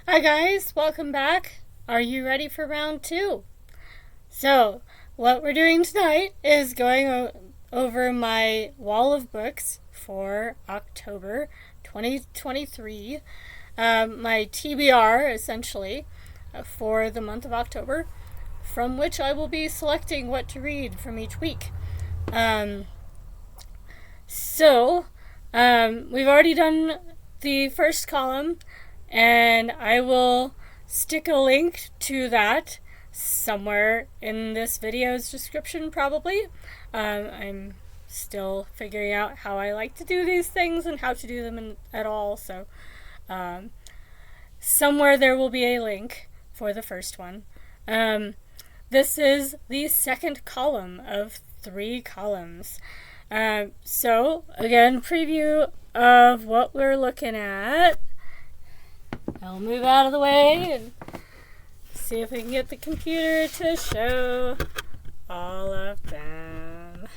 Hi guys, welcome back. Are you ready for round two? So, what we're doing tonight is going over my wall of books for October 2023. My TBR, essentially, for the month of October, from which I will be selecting what to read from each week. Um, we've already done the first column, and I will stick a link to that somewhere in this video's description, probably. I'm still figuring out how I like to do these things and how to do them at all, so somewhere there will be a link for the first one. This is the second column of 3 columns. Again, preview of what we're looking at. I'll move out of the way and see if we can get the computer to show all of them.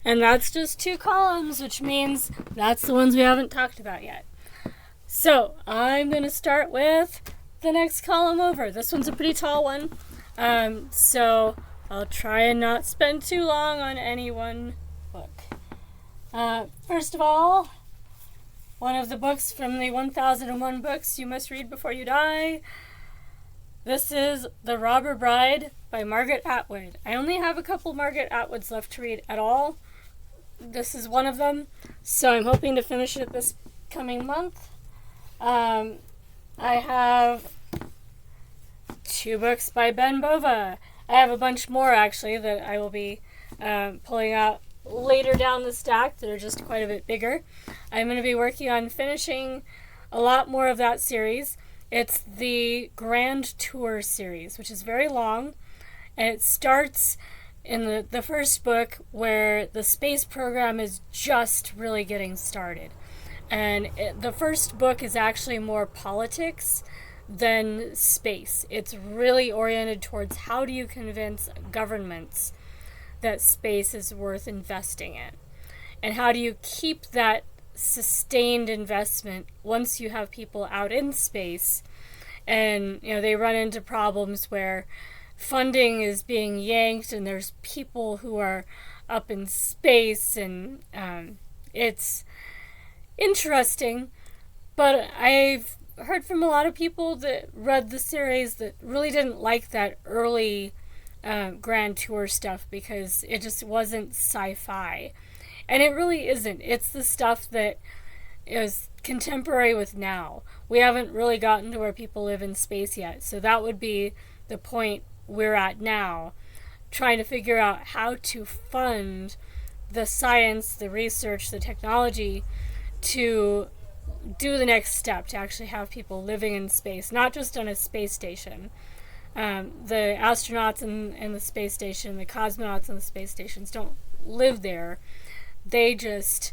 And that's just 2 columns, which means that's the ones we haven't talked about yet. So I'm going to start with the next column over. This one's a pretty tall one, so I'll try and not spend too long on any one book. First of all, one of the books from the 1001 Books You Must Read Before You Die. This is The Robber Bride by Margaret Atwood. I only have a couple Margaret Atwoods left to read at all. This is one of them, so I'm hoping to finish it this coming month. I have 2 books by Bova. I have a bunch more, actually, that I will be pulling out later down the stack that are just quite a bit bigger. I'm going to be working on finishing a lot more of that series. It's the Grand Tour series, which is very long, and it starts in the first book where the space program is just really getting started. And the first book is actually more politics than space. It's really oriented towards how do you convince governments that space is worth investing in, and how do you keep that sustained investment once you have people out in space and they run into problems where funding is being yanked and there's people who are up in space, and it's interesting. But I've heard from a lot of people that read the series that really didn't like that early Grand Tour stuff because it just wasn't sci-fi. And it really isn't. It's the stuff that is contemporary with now. We haven't really gotten to where people live in space yet. So that would be the point we're at now, trying to figure out how to fund the science, the research, the technology to do the next step, to actually have people living in space, not just on a space station. The astronauts in the space station, the cosmonauts in the space stations don't live there. They just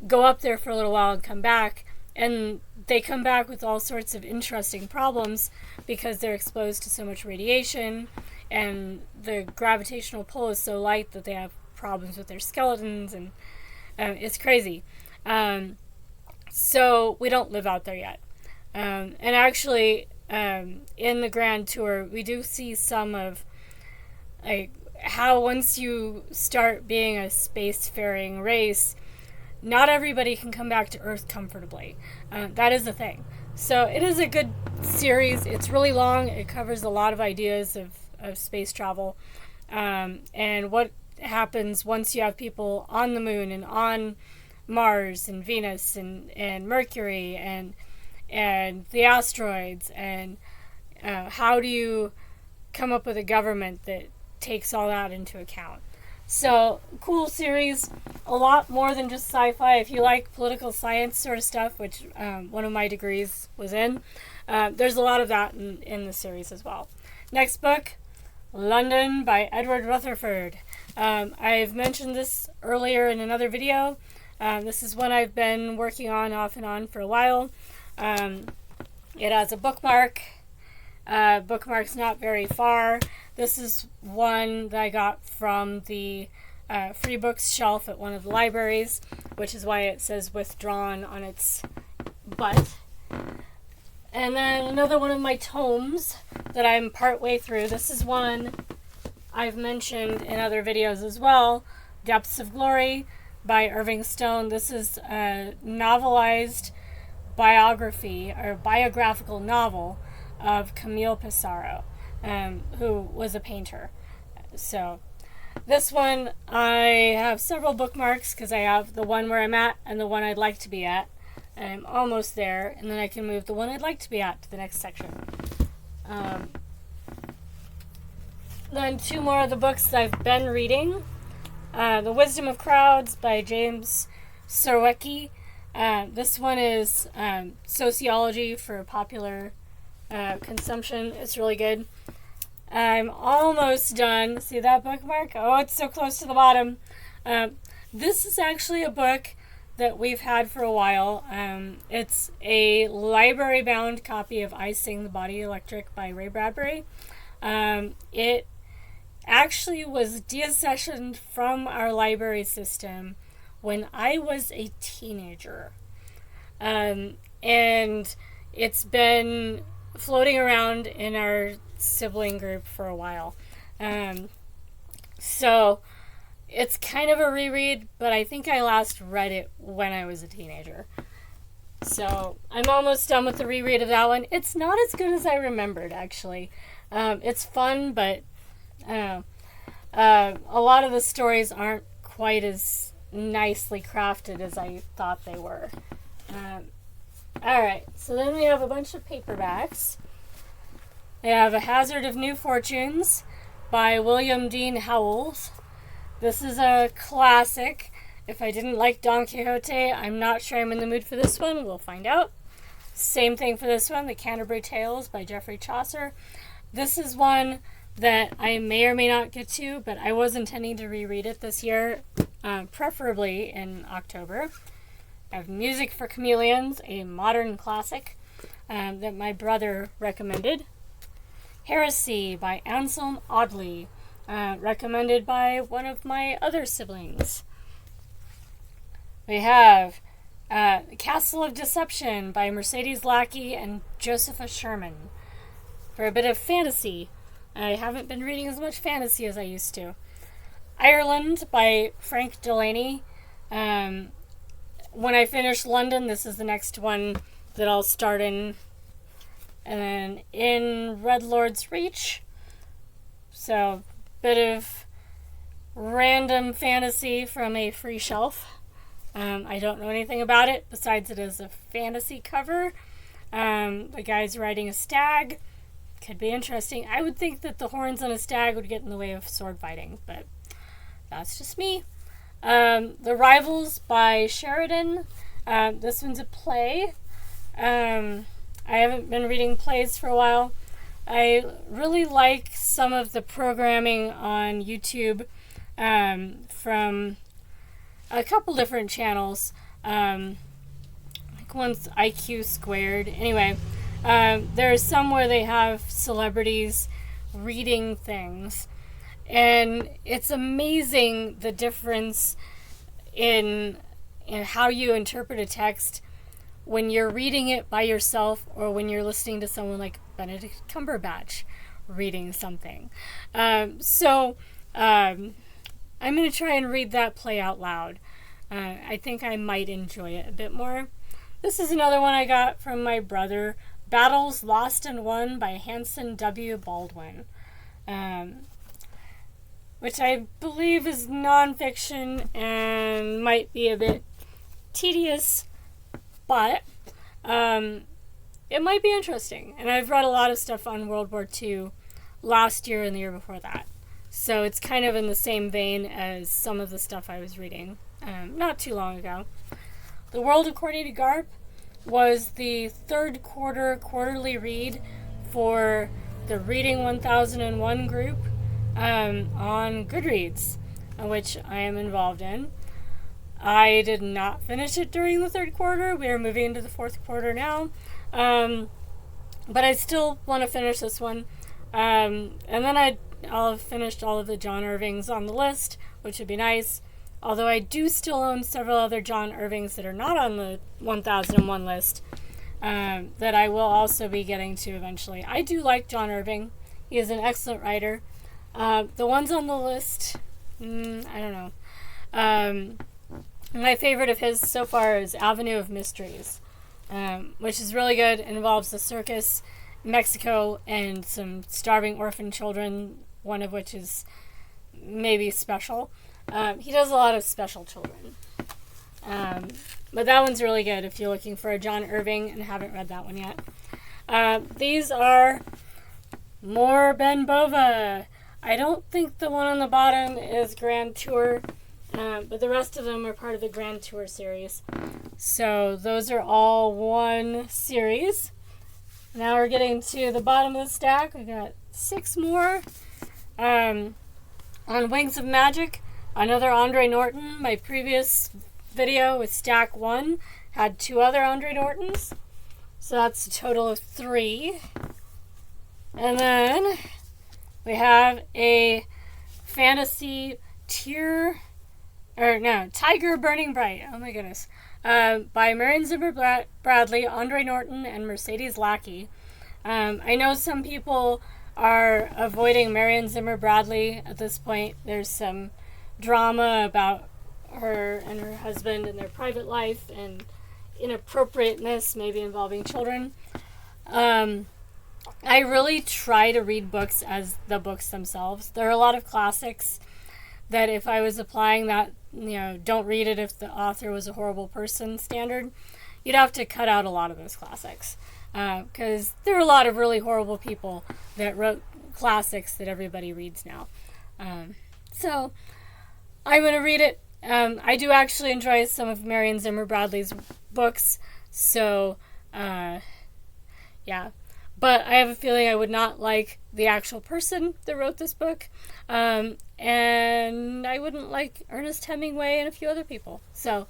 go up there for a little while and come back, and they come back with all sorts of interesting problems because they're exposed to so much radiation, and the gravitational pull is so light that they have problems with their skeletons, and it's crazy. So we don't live out there yet. And actually, in the Grand Tour, we do see some of how once you start being a spacefaring race, not everybody can come back to Earth comfortably. That is the thing. So it is a good series. It's really long. It covers a lot of ideas of space travel, and what happens once you have people on the moon and on Mars and Venus and Mercury and the asteroids, and how do you come up with a government that takes all that into account. So, cool series, a lot more than just sci-fi. If you like political science sort of stuff, which one of my degrees was in, there's a lot of that in the series as well. Next book, London by Edward Rutherford. I've mentioned this earlier in another video. This is one I've been working on off and on for a while. It has a bookmark. Bookmark's not very far. This is one that I got from the free books shelf at one of the libraries, which is why it says withdrawn on its But, and then another one of my tomes that I'm partway through. This is one I've mentioned in other videos as well, Depths of Glory by Irving Stone. This is a novelized biography or biographical novel of Camille Pissarro, who was a painter. So this one, I have several bookmarks because I have the one where I'm at and the one I'd like to be at. And I'm almost there, and then I can move the one I'd like to be at to the next section. Then two more of the books that I've been reading. The Wisdom of Crowds by James Surowiecki. This one is sociology for popular consumption. It's really good. I'm almost done. See that bookmark? Oh, it's so close to the bottom. This is actually a book that we've had for a while. It's a library-bound copy of I Sing the Body Electric by Ray Bradbury. It actually was deaccessioned from our library system when I was a teenager. And it's been floating around in our sibling group for a while. So it's kind of a reread, but I think I last read it when I was a teenager. So I'm almost done with the reread of that one. It's not as good as I remembered, actually. It's fun, but a lot of the stories aren't quite as nicely crafted as I thought they were. Alright, so then we have a bunch of paperbacks. We have A Hazard of New Fortunes by William Dean Howells. This is a classic. If I didn't like Don Quixote, I'm not sure I'm in the mood for this one. We'll find out. Same thing for this one, The Canterbury Tales by Geoffrey Chaucer. This is one that I may or may not get to, but I was intending to reread it this year, preferably in October. I have Music for Chameleons, a modern classic that my brother recommended. Heresy by Anselm Audley, recommended by one of my other siblings. We have Castle of Deception by Mercedes Lackey and Josepha Sherman. For a bit of fantasy. I haven't been reading as much fantasy as I used to. Ireland by Frank Delaney. When I finish London, this is the next one that I'll start in. And then In Red Lord's Reach. So, bit of random fantasy from a free shelf. I don't know anything about it besides it is a fantasy cover. The guy's riding a stag. Could be interesting. I would think that the horns on a stag would get in the way of sword fighting, but that's just me. The Rivals by Sheridan. This one's a play. I haven't been reading plays for a while. I really like some of the programming on YouTube from a couple different channels. Like one's IQ Squared. Anyway, there's some where they have celebrities reading things. And it's amazing the difference in how you interpret a text when you're reading it by yourself or when you're listening to someone like Benedict Cumberbatch reading something. So I'm going to try and read that play out loud. I think I might enjoy it a bit more. This is another one I got from my brother, Battles Lost and Won by Hanson W. Baldwin, which I believe is nonfiction and might be a bit tedious, but it might be interesting. And I've read a lot of stuff on World War II last year and the year before that. So it's kind of in the same vein as some of the stuff I was reading not too long ago. The World According to Garp was the third quarterly read for the Reading 1001 group on Goodreads, which I am involved in. I did not finish it during the third quarter. We are moving into the fourth quarter now. But I still want to finish this one. And then I'll have finished all of the John Irvings on the list, which would be nice. Although I do still own several other John Irvings that are not on the 1001 list. that I will also be getting to eventually. I do like John Irving. He is an excellent writer. The ones on the list, I don't know. My favorite of his so far is Avenue of Mysteries, which is really good. It involves a circus in Mexico and some starving orphan children, one of which is maybe special. He does a lot of special children. But that one's really good if you're looking for a John Irving and haven't read that one yet. These are more Ben Bova. I don't think the one on the bottom is Grand Tour, but the rest of them are part of the Grand Tour series. So those are all one series. Now we're getting to the bottom of the stack. We got 6 more. On Wings of Magic, another Andre Norton. My previous video with stack 1 had 2 other Andre Nortons. So that's a total of 3. And then we have a fantasy Tiger Burning Bright. Oh my goodness. By Marion Zimmer Bradley, Andre Norton, and Mercedes Lackey. I know some people are avoiding Marion Zimmer Bradley at this point. There's some drama about her and her husband and their private life and inappropriateness, maybe involving children. I really try to read books as the books themselves. There are a lot of classics that if I was applying that, don't read it if the author was a horrible person standard, you'd have to cut out a lot of those classics. Because there are a lot of really horrible people that wrote classics that everybody reads now. So I'm going to read it. I do actually enjoy some of Marion Zimmer Bradley's books. So, yeah. But I have a feeling I would not like the actual person that wrote this book. And I wouldn't like Ernest Hemingway and a few other people. So,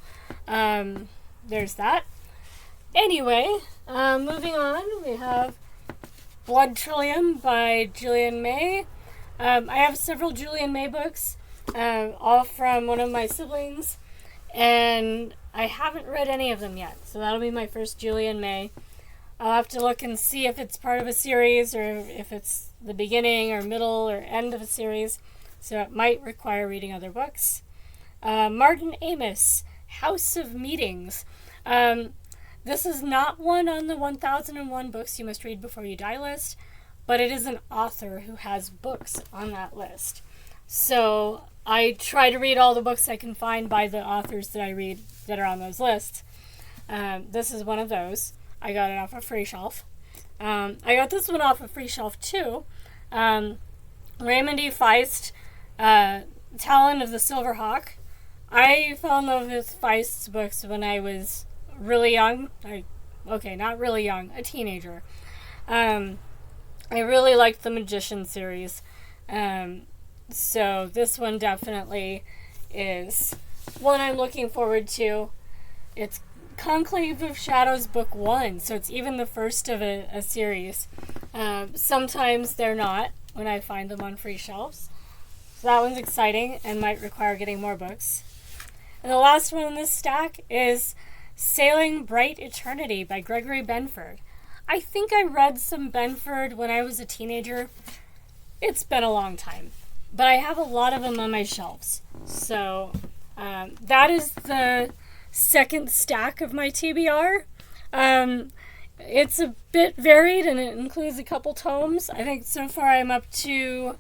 there's that. Anyway, moving on, we have Blood Trillium by Julian May. I have several Julian May books, all from one of my siblings, and I haven't read any of them yet. So that'll be my first Julian May. I'll have to look and see if it's part of a series or if it's the beginning or middle or end of a series. So it might require reading other books. Martin Amis, House of Meetings. This is not one on the 1001 Books You Must Read Before You Die list, but it is an author who has books on that list. So I try to read all the books I can find by the authors that I read that are on those lists. This is one of those. I got it off a free shelf. I got this one off a free shelf too. Raymond E. Feist, Talon of the Silver Hawk. I fell in love with Feist's books when I was really young. Not really young, a teenager. I really liked the Magician series. So this one definitely is one I'm looking forward to. It's Conclave of Shadows Book 1, so it's even the first of a series. Sometimes they're not when I find them on free shelves. So that one's exciting and might require getting more books. And the last one in this stack is Sailing Bright Eternity by Gregory Benford. I think I read some Benford when I was a teenager. It's been a long time. But I have a lot of them on my shelves. So that is the second stack of my TBR. It's a bit varied and it includes a couple tomes. I think so far I'm up to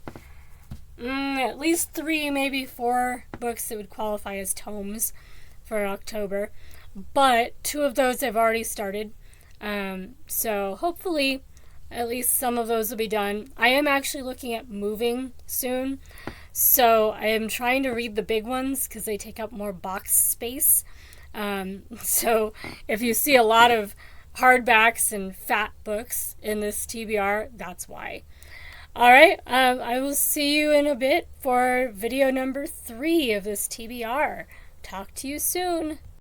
at least 3, maybe 4 books that would qualify as tomes for October. But 2 of those I've already started. So hopefully at least some of those will be done. I am actually looking at moving soon. So I am trying to read the big ones because they take up more box space. So if you see a lot of hardbacks and fat books in this TBR, that's why. All right, I will see you in a bit for video number 3 of this TBR. Talk to you soon.